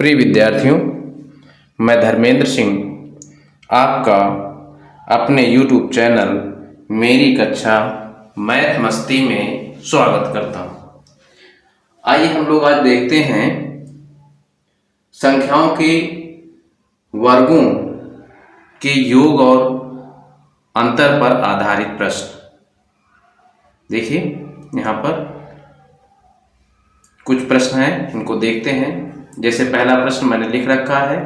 प्रिय विद्यार्थियों, मैं धर्मेंद्र सिंह आपका अपने YouTube चैनल मेरी कक्षा मैथ मस्ती में स्वागत करता हूँ। आइए हम लोग आज देखते हैं संख्याओं के वर्गों के योग और अंतर पर आधारित प्रश्न। देखिए यहाँ पर कुछ प्रश्न हैं, इनको देखते हैं। जैसे पहला प्रश्न मैंने लिख रखा है,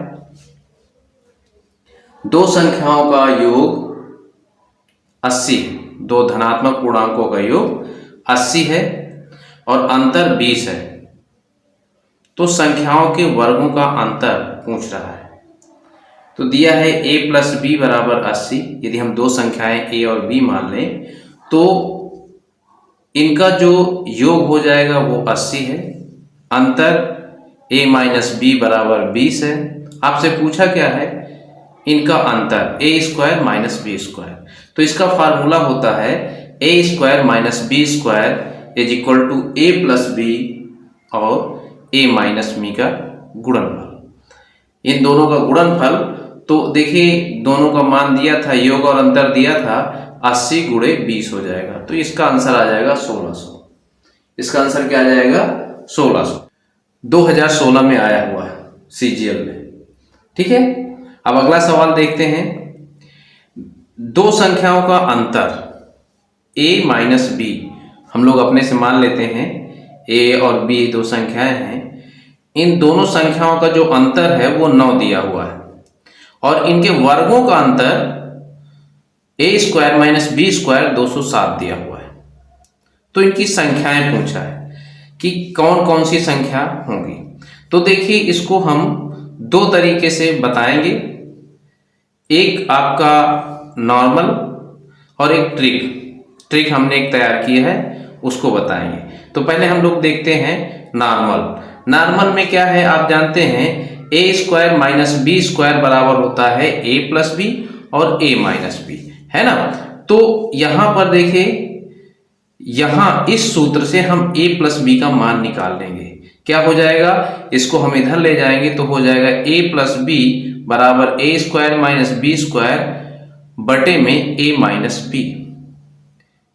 दो संख्याओं का योग 80, दो धनात्मक पूर्णांकों का योग 80 है और अंतर 20 है, तो संख्याओं के वर्गों का अंतर पूछ रहा है। तो दिया है a प्लस बी बराबर 80। यदि हम दो संख्याएं a और b मान लें तो इनका जो योग हो जाएगा वो 80 है, अंतर a माइनस बी बराबर 20 है। आपसे पूछा क्या है, इनका अंतर a square minus B square. तो इसका फार्मूला होता है a square minus B square is equal to a plus B और a माइनस बी का गुणनफल। इन दोनों का गुणनफल, तो देखिए दोनों का मान दिया था, योग और अंतर दिया था, 80 गुणे 20 हो जाएगा। तो इसका आंसर आ जाएगा 1600। इसका आंसर क्या आ जाएगा? 1600। 2016 में आया हुआ है CGL में। ठीक है, अब अगला सवाल देखते हैं। दो संख्याओं का अंतर a माइनस बी, हम लोग अपने से मान लेते हैं a और b दो संख्याएं हैं। इन दोनों संख्याओं का जो अंतर है वो 9 दिया हुआ है और इनके वर्गों का अंतर a square minus B square 207 दिया हुआ है। तो इनकी संख्याएं पूछा है कि कौन कौन सी संख्या होंगी। तो देखिए इसको हम दो तरीके से बताएंगे, एक आपका नॉर्मल और एक ट्रिक हमने एक तैयार की है, उसको बताएंगे। तो पहले हम लोग देखते हैं नॉर्मल में क्या है, आप जानते हैं a square minus B square बराबर होता है a प्लस बी और a माइनस बी, है ना। तो यहां पर देखिए, यहां इस सूत्र से हम a प्लस बी का मान निकाल लेंगे। क्या हो जाएगा, इसको हम इधर ले जाएंगे तो हो जाएगा a प्लस बी बराबर a square minus B square बटे में a माइनस बी।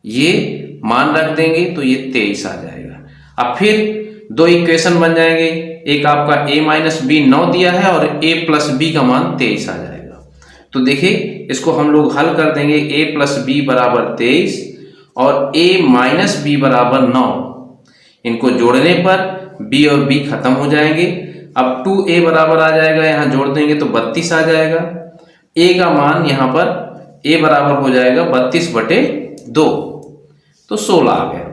ये मान रख देंगे तो ये 23 आ जाएगा। अब फिर दो इक्वेशन बन जाएंगे, एक आपका a माइनस बी 9 दिया है और a प्लस बी का मान 23 आ जाएगा। तो देखिए इसको हम लोग हल कर देंगे, a प्लस बी बराबर 23 और a माइनस बी बराबर 9। इनको जोड़ने पर b और b खत्म हो जाएंगे। अब 2a बराबर आ जाएगा, यहाँ जोड़ देंगे तो 32 आ जाएगा। a का मान यहाँ पर a बराबर हो जाएगा 32 बटे 2, तो 16 आ गया।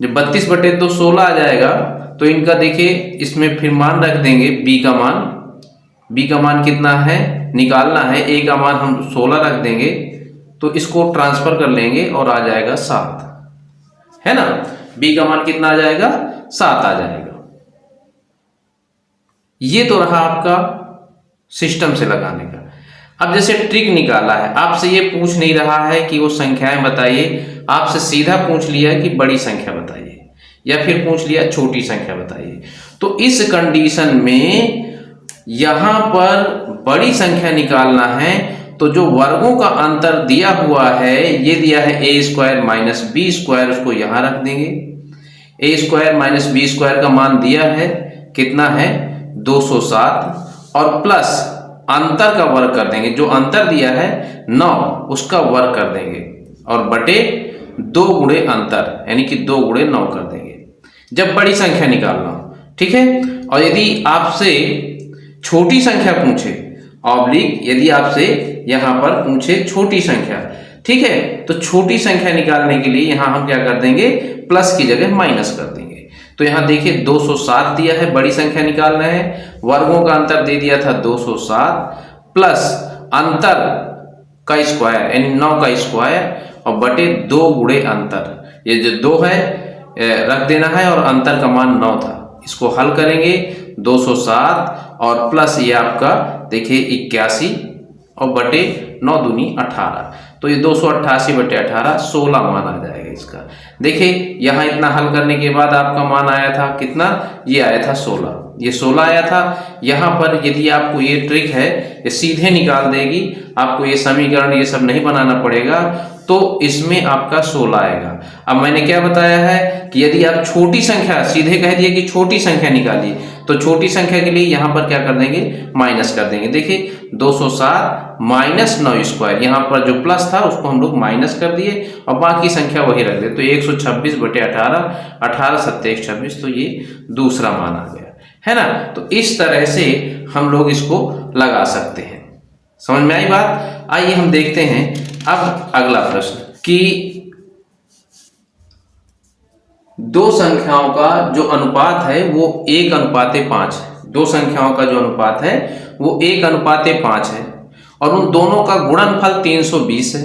जब 32 बटे 2 16 आ जाएगा तो इनका देखिए इसमें फिर मान रख देंगे, b का मान कितना है निकालना है, a का मान हम 16 रख देंगे तो इसको ट्रांसफर कर लेंगे और आ जाएगा 7, है ना। b का मान कितना आ जाएगा? 7 आ जाएगा। ये तो रहा आपका सिस्टम से लगाने का। अब जैसे ट्रिक निकाला है, आपसे ये पूछ नहीं रहा है कि वो संख्याएं बताइए, आपसे सीधा पूछ लिया कि बड़ी संख्या बताइए या फिर पूछ लिया छोटी संख्या बताइए। तो इस कंडीशन में यहां पर बड़ी संख्या निकालना है, तो जो वर्गों का अंतर दिया हुआ है, ये दिया है a square minus B square, उसको यहां रख देंगे। a square minus B square का मान दिया है, कितना है 207, और प्लस अंतर का वर्ग कर देंगे, जो अंतर दिया है 9 उसका वर्ग कर देंगे और बटे 2 गुणे अंतर, यानी कि 2 गुणे 9 कर देंगे जब बड़ी संख्या निकालना हो। ठीक है, और यदि आपसे छोटी संख्या पूछे, ऑब्लिक यदि आपसे यहां पर पूछे छोटी संख्या, ठीक है, तो छोटी संख्या निकालने के लिए यहां हम क्या कर देंगे, प्लस की जगह माइनस कर देंगे। तो यहां देखिए 207 दिया है, बड़ी संख्या निकालना है, वर्गों का अंतर दे दिया था 207 प्लस अंतर का स्क्वायर यानी 9 का स्क्वायर और बटे 2 गुणे अंतर। ये जो 2 है रख देना है और अंतर का मान 9 था, इसको हल करेंगे 207 और प्लस ये आपका देखिए 81 और बटे 9 दूनी 18, तो ये 288 बटे 18 16 मान आ जाएगा। इसका। देखिए यहाँ इतना हल करने के बाद आपका मान आया था कितना, ये आया था 16, ये 16 आया था। यहाँ पर यदि आपको ये ट्रिक है, ये सीधे निकाल देगी, आपको ये समीकरण ये सब नहीं बनाना पड़ेगा, तो इसमें आपका 16 आएगा। अब मैंने क्या बताया है कि यदि आप छोटी संख्या, सीधे कह दिए कि छोटी संख्या निकालिए, तो छोटी संख्या के लिए यहाँ पर क्या कर देंगे, माइनस कर देंगे। देखिए 207 माइनस 9 स्क्वायर, यहाँ पर जो प्लस था उसको हम लोग माइनस कर दिए और बाकी संख्या वही रख दे, तो 126 बटे 18, 18 सत्ते 26, तो ये दूसरा मान आ गया, है ना। तो इस तरह से हम लोग इसको लगा सकते हैं। समझ में आई बात। आइए हम देखते हैं अब अगला प्रश्न कि दो संख्याओं का जो अनुपात है वो 1:5 है। दो संख्याओं का जो अनुपात है वो 1:5 है और उन दोनों का गुणनफल 320 है,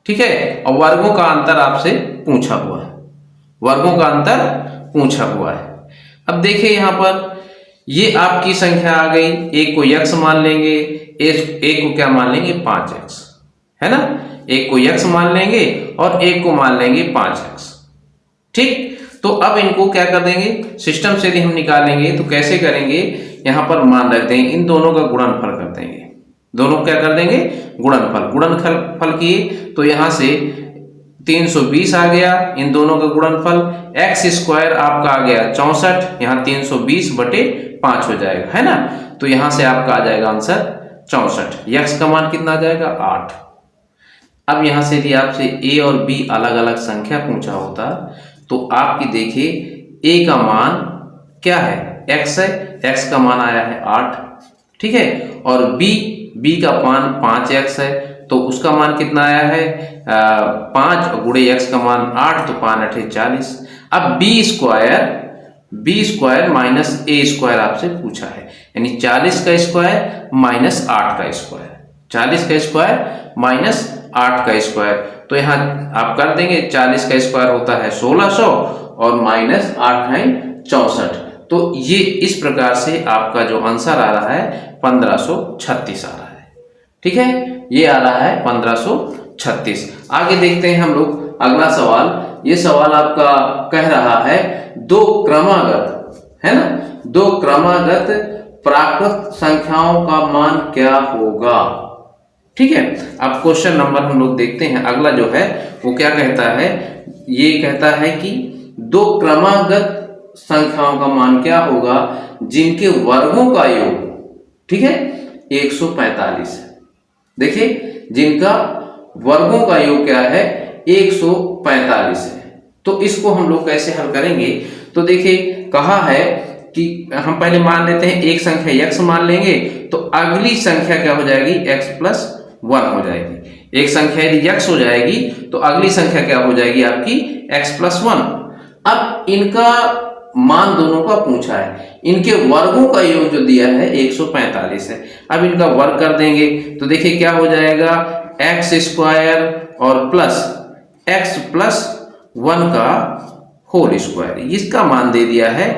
ठीक है। और वर्गों का अंतर आपसे पूछा हुआ है, वर्गों का अंतर पूछा हुआ है। अब देखिए यहाँ पर ये आपकी संख्या आ गई, एक को x मान लेंगे, एक को क्या मान लेंगे, 5x, है ना। एक को x मान लेंगे और एक को मान लेंगे 5x, ठीक। तो अब इनको क्या कर देंगे, सिस्टम से यदि हम निकालेंगे तो कैसे करेंगे, यहाँ पर मान रख देंगे, इन दोनों का गुणनफल कर देंगे, दोनों क्या कर देंगे, गुणनफल किए तो यहाँ से 320 आ गया, इन दोनों का गुणनफल, x स्क्वायर आपका आ गया 64, यहाँ 320 बटे 5 हो जाएगा, है ना। तो यहाँ से आपका आ जाएगा आंसर 64, x का मान कितना आ जाएगा, 8। अब यहाँ से यदि आपसे a और b अलग अलग संख्या पूछा होता तो आपकी देखिए a का मान क्या है, x है, x का मान आया है 8, ठीक है। और b का मान 5x है, तो उसका मान कितना आया है, 5 गुणे x का मान 8, तो 5 8 40। अब b square minus a square आपसे पूछा है, यानी 40 का स्क्वायर माइनस 8 का स्क्वायर, 40 का स्क्वायर माइनस 8 का स्क्वायर। तो यहाँ आप कर देंगे, 40 का स्क्वायर होता है 1600 और माइनस 8 है 64। तो ये इस प्रकार से आपका जो आंसर आ रहा है 1536 आ रहा है, ठीक है। ये आ रहा है 1536। आगे देखते हैं हम लोग अगला सवाल। ये सवाल आपका कह रहा है दो क्रमागत, है ना, दो क्रमागत प्राकृत संख्याओं का मान क्या होगा, ठीक है। अब क्वेश्चन नंबर हम लोग देखते हैं। अगला जो है वो क्या कहता है, ये कहता है कि दो क्रमागत संख्याओं का मान क्या होगा जिनके वर्गों का योग, ठीक है, 145 है। देखिए जिनका वर्गों का योग क्या है, 145 है। तो इसको हम लोग कैसे हल करेंगे, तो देखिए कहा है कि हम पहले मान लेते हैं एक संख्या x मान लेंगे, तो अगली संख्या क्या हो जाएगी, x+1 हो जाएगी। एक संख्या यदि x हो जाएगी तो अगली संख्या क्या हो जाएगी आपकी, x+1। अब इनका मान दोनों का पूछा है, इनके वर्गों का योग जो दिया है 145 है। अब इनका वर्ग कर देंगे तो देखिए क्या हो जाएगा, x स्क्वायर और प्लस x+1 का होल स्क्वायर, इसका मान दे दिया है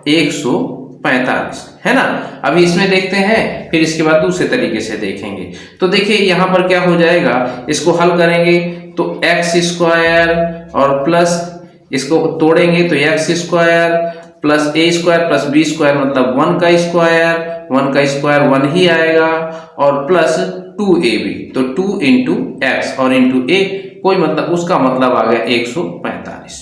145, है ना। अभी इसमें देखते हैं, फिर इसके बाद दूसरे तरीके से देखेंगे। तो देखिए यहाँ पर क्या हो जाएगा, इसको हल करेंगे तो x स्क्वायर और प्लस इसको तोड़ेंगे तो x square plus a square plus b square मतलब 1 का स्क्वायर 1 ही आएगा, और प्लस 2ab, तो 2 इंटू एक्स और इंटू a, कोई मतलब उसका मतलब आ गया 145,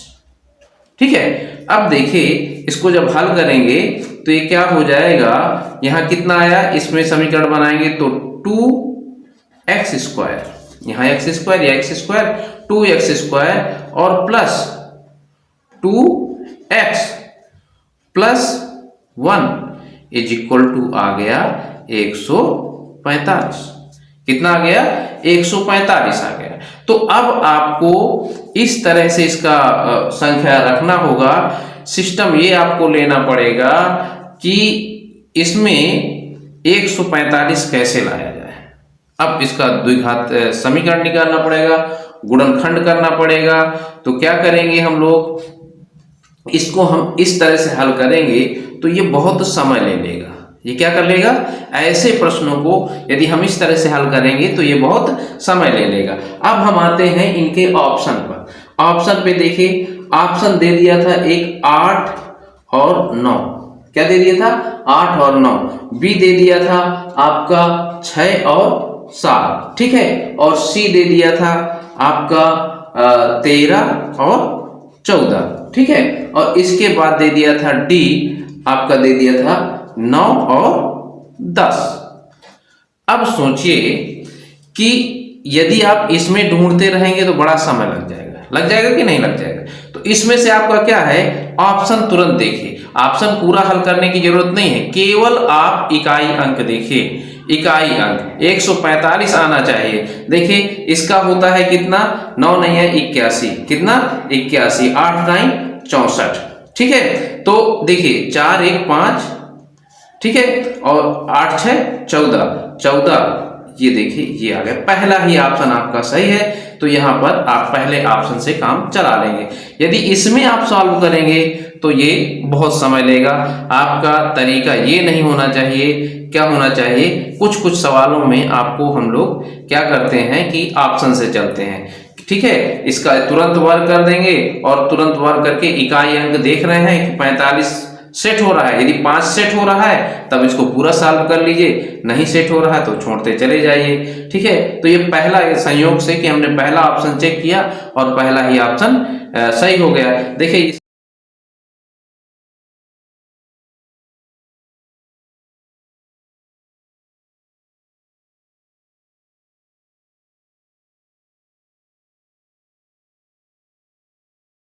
ठीक है। अब देखिए इसको जब हल करेंगे तो ये क्या हो जाएगा, यहाँ कितना आया, इसमें समीकरण बनाएंगे तो 2x स्क्वायर, यहाँ x स्क्वायर या x स्क्वायर 2x स्क्वायर और plus 2x plus 1 is equal to आ गया 145। कितना आ गया, 145 आ गया। तो अब आपको इस तरह से इसका संख्या रखना होगा। सिस्टम ये आपको लेना पड़ेगा कि इसमें 145 कैसे लाया जाए। अब इसका द्विघात समीकरण निकालना पड़ेगा, गुणनखंड करना पड़ेगा। तो क्या करेंगे हम लोग, इसको हम इस तरह से हल करेंगे तो ये बहुत समय ले लेगा। ये क्या कर लेगा, ऐसे प्रश्नों को यदि हम इस तरह से हल करेंगे तो ये बहुत समय ले लेगा। अब हम आते हैं इनके ऑप्शन पर। ऑप्शन पे देखिए, ऑप्शन दे दिया था एक 8 और 9, क्या दे दिया था 8 और 9। बी दे दिया था आपका 6 और 7, ठीक है। और सी दे दिया था आपका 13 और 14, ठीक है। और इसके बाद दे दिया था डी, आपका दे दिया था 9 और 10। अब सोचिए कि यदि आप इसमें ढूंढते रहेंगे तो बड़ा समय लग जाएगा कि नहीं लग जाएगा। तो इसमें से आपका क्या है, ऑप्शन तुरंत देखिए। ऑप्शन पूरा हल करने की जरूरत नहीं है, केवल आप इकाई अंक देखिए। इकाई अंक 145 आना चाहिए। देखिए इसका होता है कितना, 9 नहीं है 81, कितना 81, 8 9 64, ठीक है। तो देखिए 4 1 5, ठीक है, और 8 6 14, 14, ये देखिए ये आ गया। पहला ही ऑप्शन आपका सही है, तो यहाँ पर आप पहले ऑप्शन से काम चला लेंगे। यदि इसमें आप सॉल्व करेंगे तो ये बहुत समय लेगा। आपका तरीका ये नहीं होना चाहिए, क्या होना चाहिए, कुछ कुछ सवालों में आपको हम लोग क्या करते हैं कि ऑप्शन से चलते हैं, ठीक है। इसका तुरंत वर्क कर देंगे और तुरंत वर्क करके इकाई अंक देख रहे हैं कि 45 सेट हो रहा है। यदि 5 सेट हो रहा है तब इसको पूरा सॉल्व कर लीजिए, नहीं सेट हो रहा है तो छोड़ते चले जाइए, ठीक है। तो ये पहला संयोग से कि हमने पहला ऑप्शन चेक किया और पहला ही ऑप्शन सही हो गया। देखिए